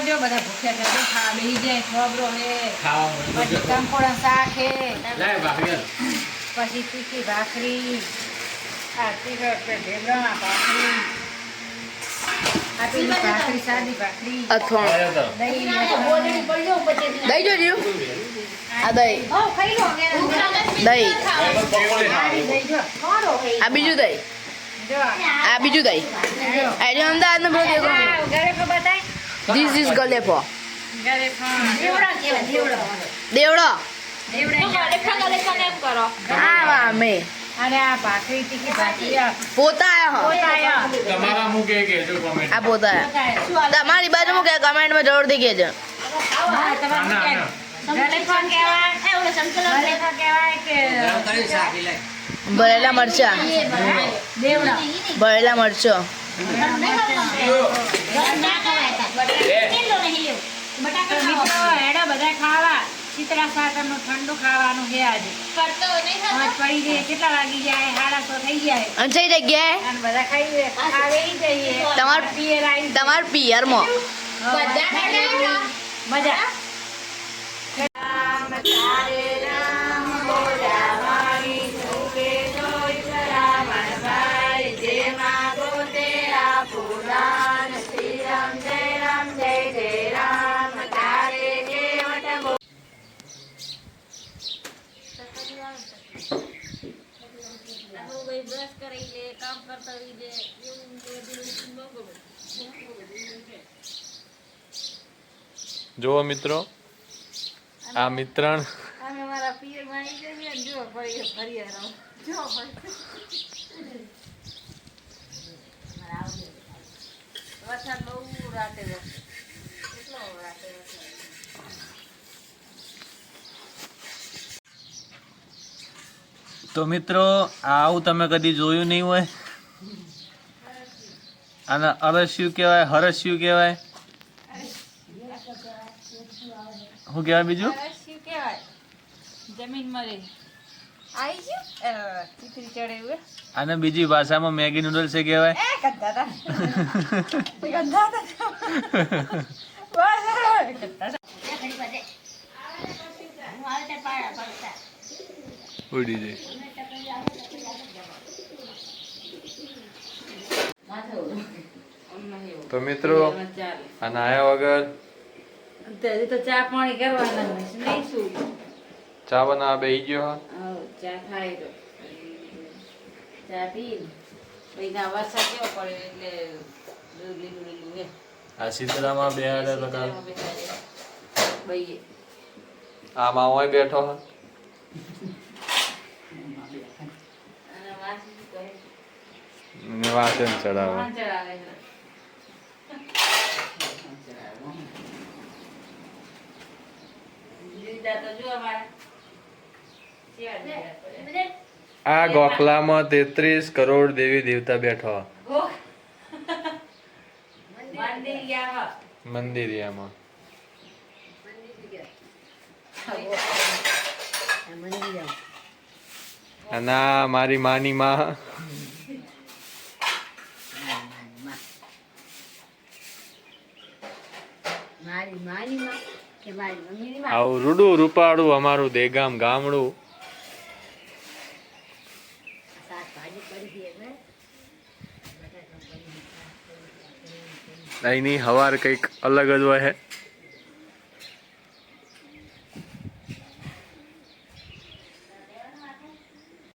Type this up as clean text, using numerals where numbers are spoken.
જો બધા ભૂખ્યા છે તો ખા બેહી જાય ખબરો હે પછી કંકોડા શાક હે પછી તીખી ભાખરી આ તીખા ઢેબરા ભાખરી આ પેલી ભાખરી સાદી ભાખરી દહીં જો જીવ આ દહીં આ બીજું દહીં આ બીજું દહીં આજે અમદાવાદનું બહુ દેખો This is Galepo. દેવડો હા વામે અને આ ભાખરી તીખી ભાખરી પોતા તમારા મુ કે જો કમેન્ટ આ પોતા તમારી બાજુ મુ કે કમેન્ટ માં જરૂરથી કહેજો ભરેલા મરચા ભરેલા મરચો બધા ખાવા ચિત્રા સાકરનું ઠંડુ ખાવાનું છે આજે પડી જાય કેટલા વાગી જાય 6:30 થઈ જાય અંચઈ જગ્યાએ બધા ખાઈ જઈએ તમાર પિયરમાં મજા બ્રશ કરી લે કામ કરતા રહી જુઓ મિત્રો આ મિત્રણ અમે મારા પિયર માં આવી જઈએ જો ફરી રહો જો વરસાદ બહુ રાતે કેટલો રાતે તો મિત્રો આવું તમે કદી જોયું નહીં હોય આને અરસ્યું કહેવાય હરસ્યું કહેવાય શું કહેવાય બીજું શું કહેવાય જમીન મરે આવી ગયું ચીતરી ચડે એવું આને બીજી ભાષામાં મેગી નૂડલ્સ કહેવાય ઉડી જાય તો મિત્રો આને આયા વગર તો ચા પાણી કરવાના નહીં શું ચા બનાવવા બેસી ગયો ચા ખાઈ તો ચા પી પછી ના વરસાદ કેવો પડે એટલે લીલું આ શીતળામાં બેહાડે તો કાલ ભાઈ આમાં હોય બેઠો વાસણ ચડાવે આ ગોખલામાં 33 કરોડ દેવી દેવતા બેઠો મંદિરિયામાં અને મારી માની માં આવું રૂડું રૂપાળું અમારું દેગામ ગામડું અહીંની હવાર કંઈક અલગ જ હોય.